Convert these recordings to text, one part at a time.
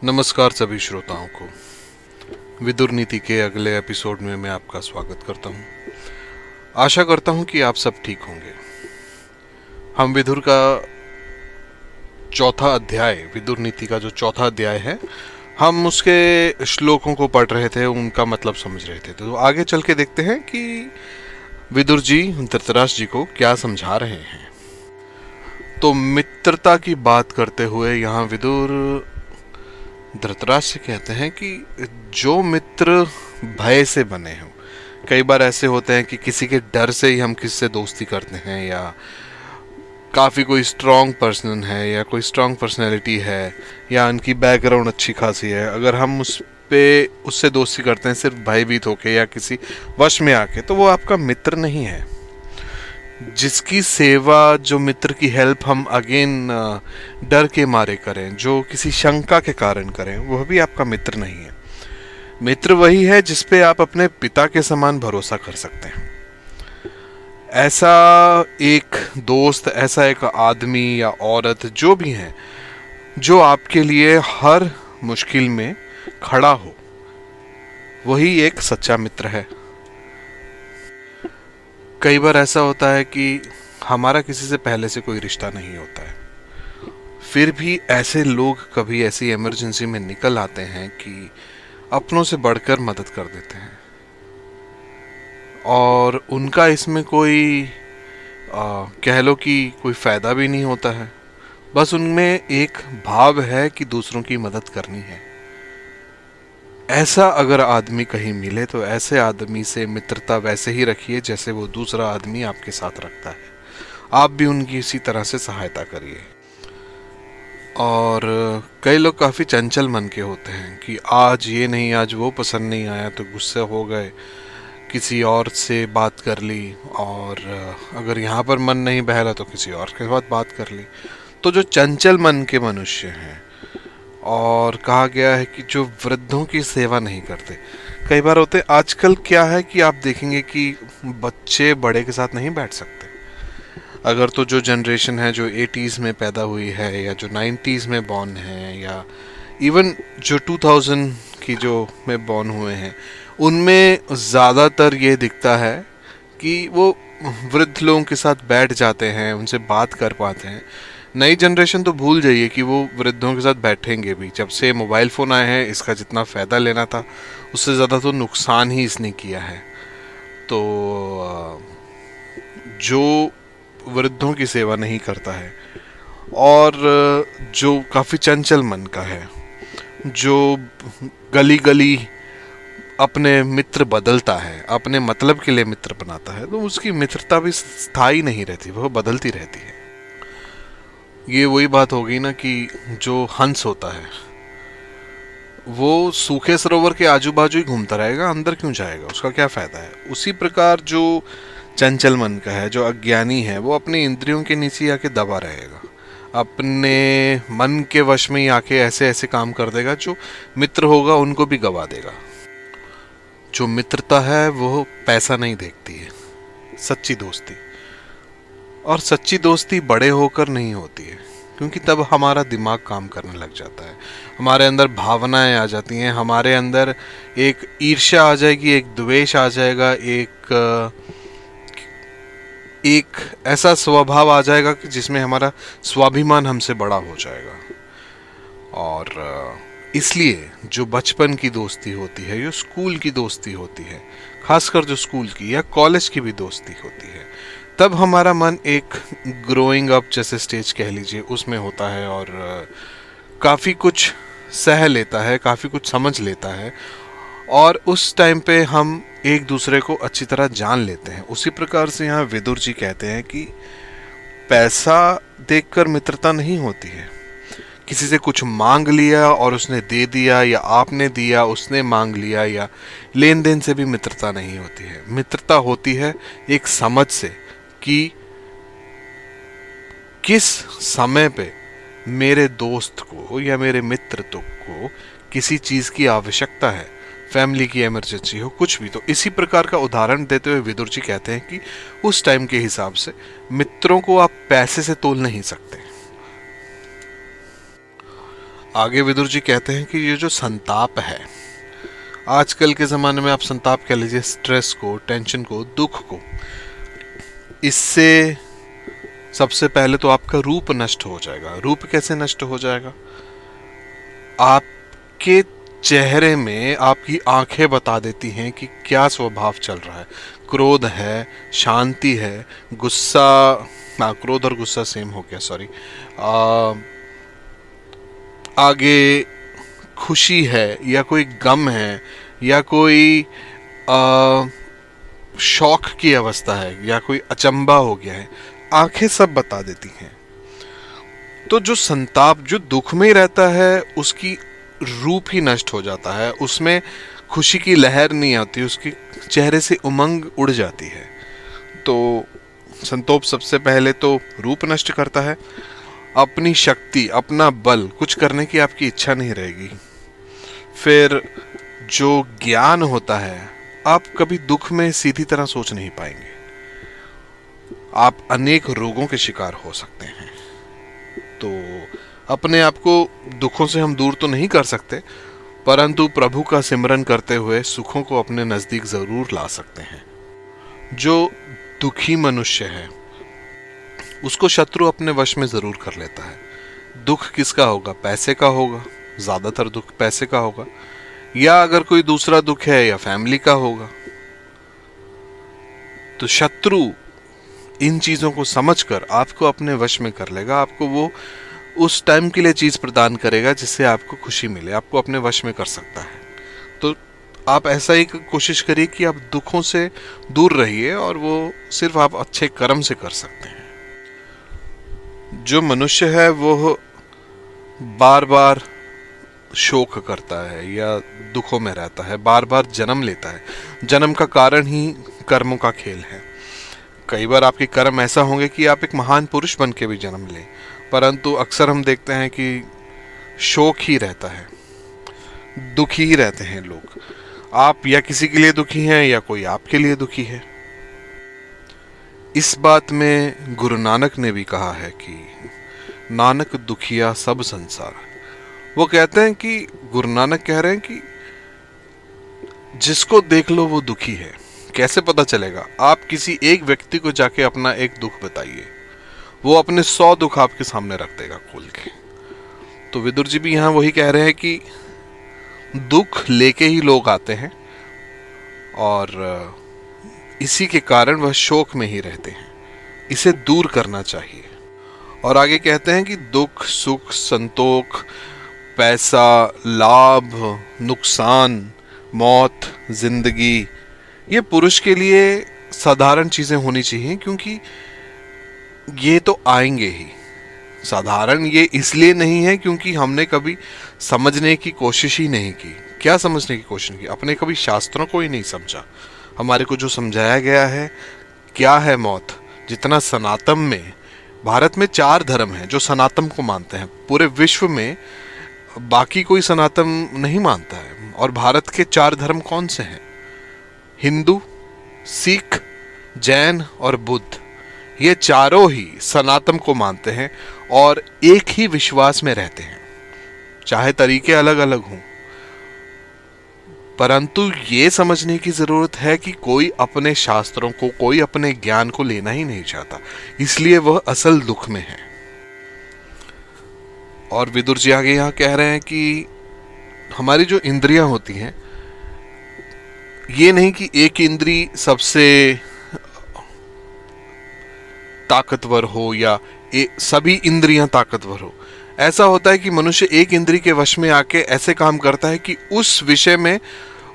नमस्कार सभी श्रोताओं को। विदुर नीति के अगले एपिसोड में मैं आपका स्वागत करता हूं। आशा करता हूं कि आप सब ठीक होंगे। हम विदुर का चौथा अध्याय, विदुर नीति का जो चौथा अध्याय है, हम उसके श्लोकों को पढ़ रहे थे, उनका मतलब समझ रहे थे। तो आगे चल के देखते हैं कि विदुर जी धृतराष्ट्र जी को क्या समझा रहे हैं। तो मित्रता की बात करते हुए यहाँ विदुर धृतराष्ट्र से कहते हैं कि जो मित्र भय से बने हो, कई बार ऐसे होते हैं कि किसी के डर से ही हम किसी से दोस्ती करते हैं, या काफ़ी कोई स्ट्रांग पर्सन है या कोई स्ट्रांग पर्सनैलिटी है या उनकी बैकग्राउंड अच्छी खासी है, अगर हम उससे दोस्ती करते हैं सिर्फ भयभीत होके या किसी वश में आके, तो वो आपका मित्र नहीं है। जिसकी सेवा, जो मित्र की हेल्प हम अगेन डर के मारे करें, जो किसी शंका के कारण करें, वह भी आपका मित्र नहीं है। मित्र वही है जिसपे आप अपने पिता के समान भरोसा कर सकते हैं। ऐसा एक दोस्त, ऐसा एक आदमी या औरत जो भी है, जो आपके लिए हर मुश्किल में खड़ा हो, वही एक सच्चा मित्र है। कई बार ऐसा होता है कि हमारा किसी से पहले से कोई रिश्ता नहीं होता है, फिर भी ऐसे लोग कभी ऐसी इमरजेंसी में निकल आते हैं कि अपनों से बढ़कर मदद कर देते हैं, और उनका इसमें कोई कह लो कि कोई फ़ायदा भी नहीं होता है। बस उनमें एक भाव है कि दूसरों की मदद करनी है। ऐसा अगर आदमी कहीं मिले तो ऐसे आदमी से मित्रता वैसे ही रखिए जैसे वो दूसरा आदमी आपके साथ रखता है। आप भी उनकी इसी तरह से सहायता करिए। और कई लोग काफ़ी चंचल मन के होते हैं कि आज ये नहीं, आज वो पसंद नहीं आया तो गुस्से हो गए, किसी और से बात कर ली, और अगर यहाँ पर मन नहीं बहला तो किसी और के साथ बात कर ली। तो जो चंचल मन के मनुष्य हैं, और कहा गया है कि जो वृद्धों की सेवा नहीं करते, कई बार होते, आजकल क्या है कि आप देखेंगे कि बच्चे बड़े के साथ नहीं बैठ सकते। अगर तो जो जनरेशन है जो 80s में पैदा हुई है, या जो 90s में बॉर्न है, या इवन जो 2000 की जो में बॉर्न हुए हैं, उनमें ज़्यादातर ये दिखता है कि वो वृद्ध लोगों के साथ बैठ जाते हैं, उनसे बात कर पाते हैं। नई जनरेशन तो भूल जाइए कि वो वृद्धों के साथ बैठेंगे भी। जब से मोबाइल फ़ोन आए हैं, इसका जितना फ़ायदा लेना था उससे ज़्यादा तो नुकसान ही इसने किया है। तो जो वृद्धों की सेवा नहीं करता है, और जो काफ़ी चंचल मन का है, जो गली गली अपने मित्र बदलता है, अपने मतलब के लिए मित्र बनाता है, तो उसकी मित्रता भी स्थायी नहीं रहती, वह बदलती रहती है। ये वही बात होगी ना कि जो हंस होता है वो सूखे सरोवर के आजू बाजू ही घूमता रहेगा, अंदर क्यों जाएगा, उसका क्या फायदा है। उसी प्रकार जो चंचल मन का है, जो अज्ञानी है, वो अपनी इंद्रियों के नीचे आके दबा रहेगा, अपने मन के वश में ही आके ऐसे ऐसे काम कर देगा, जो मित्र होगा उनको भी गवा देगा। जो मित्रता है वो पैसा नहीं देखती है, सच्ची दोस्ती। और सच्ची दोस्ती बड़े होकर नहीं होती है, क्योंकि तब हमारा दिमाग काम करने लग जाता है, हमारे अंदर भावनाएं आ जाती हैं, हमारे अंदर एक ईर्ष्या आ जाएगी, एक द्वेष आ जाएगा, एक ऐसा स्वभाव आ जाएगा कि जिसमें हमारा स्वाभिमान हमसे बड़ा हो जाएगा। और इसलिए जो बचपन की दोस्ती होती है, जो स्कूल की दोस्ती होती है, खासकर जो स्कूल की या कॉलेज की भी दोस्ती होती है, तब हमारा मन एक ग्रोइंग अप जैसे स्टेज कह लीजिए उसमें होता है, और काफ़ी कुछ सह लेता है, काफ़ी कुछ समझ लेता है, और उस टाइम पे हम एक दूसरे को अच्छी तरह जान लेते हैं। उसी प्रकार से यहाँ विदुर जी कहते हैं कि पैसा देखकर मित्रता नहीं होती है। किसी से कुछ मांग लिया और उसने दे दिया, या आपने दिया उसने मांग लिया, या लेन देन से भी मित्रता नहीं होती है। मित्रता होती है एक समझ से कि किस समय पे मेरे दोस्त को या मेरे मित्र को किसी चीज की आवश्यकता है, फैमिली की इमरजेंसी हो, कुछ भी। तो इसी प्रकार का उदाहरण देते हुए विदुर जी कहते हैं कि उस टाइम के हिसाब से मित्रों को आप पैसे से तोल नहीं सकते। आगे विदुर जी कहते हैं कि ये जो संताप है, आजकल के ज़माने में आप संताप कह लीजिए, स्ट्रेस को, टेंशन को, दुख को, इससे सबसे पहले तो आपका रूप नष्ट हो जाएगा। रूप कैसे नष्ट हो जाएगा? आपके चेहरे में आपकी आंखें बता देती हैं कि क्या स्वभाव चल रहा है। क्रोध है, शांति है, गुस्सा, हाँ क्रोध और गुस्सा सेम हो गया, सॉरी। आगे खुशी है या कोई गम है या कोई आ, शौक की अवस्था है या कोई अचंबा हो गया है, आंखें सब बता देती हैं। तो जो संताप, जो दुख में ही रहता है, उसकी रूप ही नष्ट हो जाता है, उसमें खुशी की लहर नहीं आती, उसके चेहरे से उमंग उड़ जाती है। तो संतोष सबसे पहले तो रूप नष्ट करता है, अपनी शक्ति, अपना बल, कुछ करने की आपकी इच्छा नहीं रहेगी। फिर जो ज्ञान होता है, आप कभी दुख में सीधी तरह सोच नहीं पाएंगे, आप अनेक रोगों के शिकार हो सकते हैं। तो अपने आप को दुखों से हम दूर तो नहीं कर सकते, परंतु प्रभु का सिमरन करते हुए सुखों को अपने नजदीक जरूर ला सकते हैं। जो दुखी मनुष्य है उसको शत्रु अपने वश में जरूर कर लेता है। दुख किसका होगा? पैसे का होगा, ज्यादातर दुख पैसे का होगा, या अगर कोई दूसरा दुख है या फैमिली का होगा। तो शत्रु इन चीजों को समझकर आपको अपने वश में कर लेगा, आपको वो उस टाइम के लिए चीज प्रदान करेगा जिससे आपको खुशी मिले, आपको अपने वश में कर सकता है। तो आप ऐसा ही कोशिश करिए कि आप दुखों से दूर रहिए, और वो सिर्फ आप अच्छे कर्म से कर सकते हैं। जो मनुष्य है वो बार बार शोक करता है या दुखों में रहता है, बार बार जन्म लेता है। जन्म का कारण ही कर्मों का खेल है। कई बार आपके कर्म ऐसा होंगे कि आप एक महान पुरुष बन के भी जन्म लें, परंतु अक्सर हम देखते हैं कि शोक ही रहता है, दुखी ही रहते हैं लोग। आप या किसी के लिए दुखी हैं या कोई आपके लिए दुखी है। इस बात में गुरु नानक ने भी कहा है कि नानक दुखिया सब संसार। वो कहते हैं कि गुरु नानक कह रहे हैं कि जिसको देख लो वो दुखी है। कैसे पता चलेगा? आप किसी एक व्यक्ति को जाके अपना एक दुख बताइए, वो अपने 100 दुख आपके सामने रख देगा खोल के। तो विदुर जी भी यहां वही कह रहे हैं कि दुख लेके ही लोग आते हैं, और इसी के कारण वह शोक में ही रहते हैं। इसे दूर करना चाहिए। और आगे कहते हैं कि दुख, सुख, संतोष, पैसा, लाभ, नुकसान, मौत, जिंदगी, ये पुरुष के लिए साधारण चीजें होनी चाहिए, क्योंकि ये तो आएंगे ही। साधारण ये इसलिए नहीं है क्योंकि हमने कभी समझने की कोशिश ही नहीं की। क्या समझने की कोशिश की? अपने कभी शास्त्रों को ही नहीं समझा। हमारे को जो समझाया गया है, क्या है मौत, जितना सनातन में, भारत में 4 धर्म हैं जो सनातन को मानते हैं। पूरे विश्व में बाकी कोई सनातन नहीं मानता है। और भारत के 4 धर्म कौन से हैं? हिंदू, सिख, जैन और बुद्ध। ये चारों ही सनातन को मानते हैं और एक ही विश्वास में रहते हैं, चाहे तरीके अलग अलग हों। परंतु ये समझने की जरूरत है कि कोई अपने शास्त्रों को, कोई अपने ज्ञान को लेना ही नहीं चाहता, इसलिए वह असल दुख में है। और विदुर जी आगे यहां कह रहे हैं कि हमारी जो इंद्रियां होती हैं, ये नहीं कि एक इंद्री सबसे ताकतवर हो या सभी इंद्रियां ताकतवर हो। ऐसा होता है कि मनुष्य एक इंद्री के वश में आके ऐसे काम करता है कि उस विषय में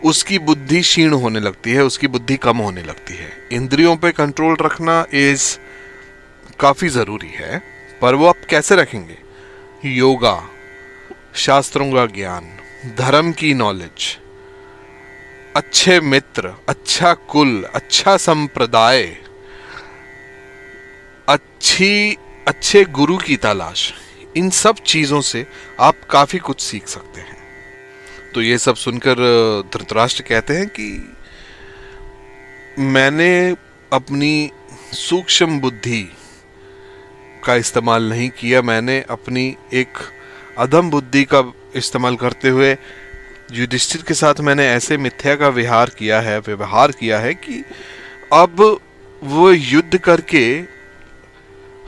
उसकी बुद्धि क्षीण होने लगती है, उसकी बुद्धि कम होने लगती है। इंद्रियों पे कंट्रोल रखना इज काफी जरूरी है, पर वो आप कैसे रखेंगे? योगा, शास्त्रों का ज्ञान, धर्म की नॉलेज, अच्छे मित्र, अच्छा कुल, अच्छा संप्रदाय, अच्छे गुरु की तलाश, इन सब चीजों से आप काफी कुछ सीख सकते हैं। तो ये सब सुनकर धृतराष्ट्र कहते हैं कि मैंने अपनी सूक्ष्म बुद्धि का इस्तेमाल नहीं किया, मैंने अपनी एक अधम बुद्धि का इस्तेमाल करते हुए युधिष्ठिर के साथ मैंने ऐसे मिथ्या का व्यवहार किया है कि अब वो युद्ध करके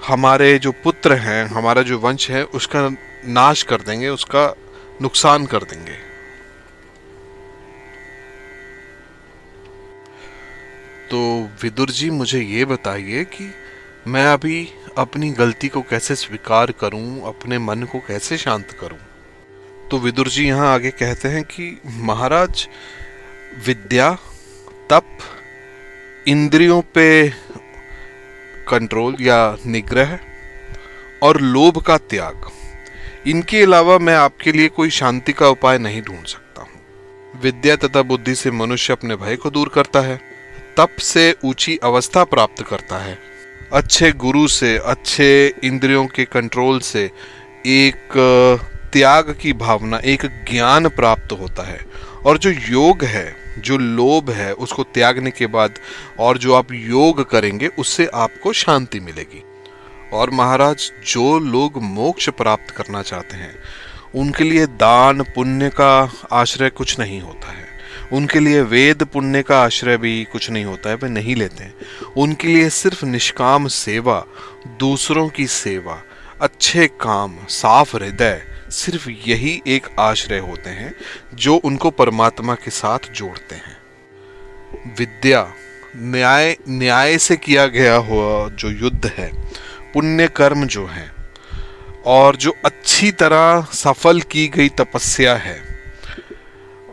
हमारे जो पुत्र हैं, हमारा जो वंश है, उसका नाश कर देंगे, उसका नुकसान कर देंगे। तो विदुर जी, मुझे ये बताइए कि मैं अभी अपनी गलती को कैसे स्वीकार करूं, अपने मन को कैसे शांत करूं। तो विदुर जी यहाँ आगे कहते हैं कि महाराज, विद्या, तप, इंद्रियों पे कंट्रोल या निग्रह और लोभ का त्याग, इनके अलावा मैं आपके लिए कोई शांति का उपाय नहीं ढूंढ सकता हूं। विद्या तथा बुद्धि से मनुष्य अपने भय को दूर करता है, तप से ऊंची अवस्था प्राप्त करता है, अच्छे गुरु से, अच्छे इंद्रियों के कंट्रोल से एक त्याग की भावना, एक ज्ञान प्राप्त होता है, और जो योग है, जो लोभ है, उसको त्यागने के बाद और जो आप योग करेंगे उससे आपको शांति मिलेगी। और महाराज, जो लोग मोक्ष प्राप्त करना चाहते हैं उनके लिए दान पुण्य का आश्रय कुछ नहीं होता है, उनके लिए वेद पुण्य का आश्रय भी कुछ नहीं होता है, वे नहीं लेते हैं। उनके लिए सिर्फ निष्काम सेवा, दूसरों की सेवा, अच्छे काम, साफ हृदय, सिर्फ यही एक आश्रय होते हैं जो उनको परमात्मा के साथ जोड़ते हैं। विद्या, न्याय से किया गया हुआ जो युद्ध है, पुण्य कर्म जो है, और जो अच्छी तरह सफल की गई तपस्या है,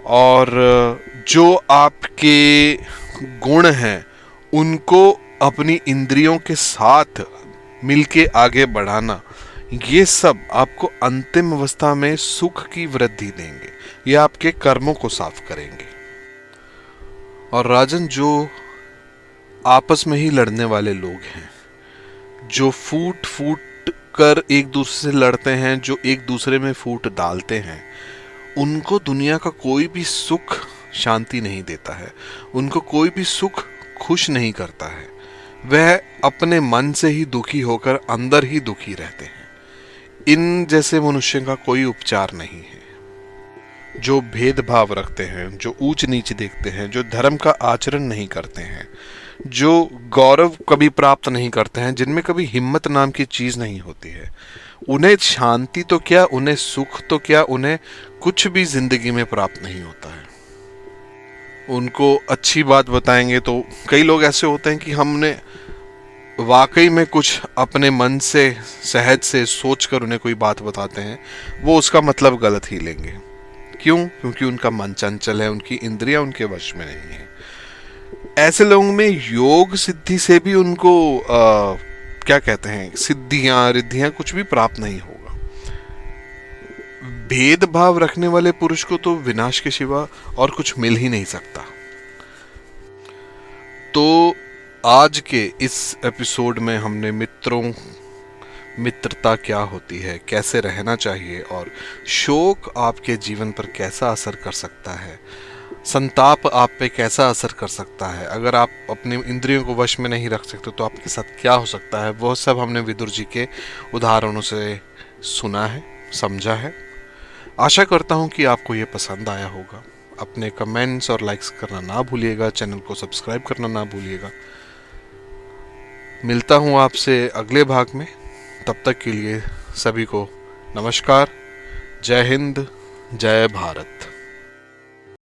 और जो आपके गुण हैं उनको अपनी इंद्रियों के साथ मिलके आगे बढ़ाना, ये सब आपको अंतिम अवस्था में सुख की वृद्धि देंगे, ये आपके कर्मों को साफ करेंगे। और राजन, जो आपस में ही लड़ने वाले लोग हैं, जो फूट फूट कर एक दूसरे से लड़ते हैं, जो एक दूसरे में फूट डालते हैं, उनको दुनिया का कोई भी सुख शांति नहीं देता है, उनको कोई भी सुख खुश नहीं करता है। वह अपने मन से ही दुखी होकर अंदर ही दुखी रहते हैं। इन जैसे मनुष्य का कोई उपचार नहीं है। जो भेदभाव रखते हैं, जो ऊंच नीच देखते हैं, जो धर्म का आचरण नहीं करते हैं, जो गौरव कभी प्राप्त नहीं करते हैं, जिनमें कभी हिम्मत नाम की चीज नहीं होती है, उन्हें शांति तो क्या, उन्हें सुख तो क्या, उन्हें कुछ भी जिंदगी में प्राप्त नहीं होता है। उनको अच्छी बात बताएंगे तो कई लोग ऐसे होते हैं कि हमने वाकई में कुछ अपने मन से, सहज से सोचकर उन्हें कोई बात बताते हैं, वो उसका मतलब गलत ही लेंगे। क्यों? क्योंकि उनका मन चंचल है, उनकी इंद्रियां उनके वश में नहीं है। ऐसे लोगों में योग सिद्धि से भी उनको क्या कहते हैं, सिद्धियां रिद्धियां कुछ भी प्राप्त नहीं होगा। भेदभाव रखने वाले पुरुष को तो विनाश के सिवा और कुछ मिल ही नहीं सकता। तो आज के इस एपिसोड में हमने मित्रता क्या होती है, कैसे रहना चाहिए, और शोक आपके जीवन पर कैसा असर कर सकता है, संताप आप पे कैसा असर कर सकता है, अगर आप अपने इंद्रियों को वश में नहीं रख सकते तो आपके साथ क्या हो सकता है, वो सब हमने विदुर जी के उदाहरणों से सुना है, समझा है। आशा करता हूँ कि आपको ये पसंद आया होगा। अपने कमेंट्स और लाइक्स करना ना भूलिएगा, चैनल को सब्सक्राइब करना ना भूलिएगा। मिलता हूँ आपसे अगले भाग में। तब तक के लिए सभी को नमस्कार। जय हिंद, जय भारत।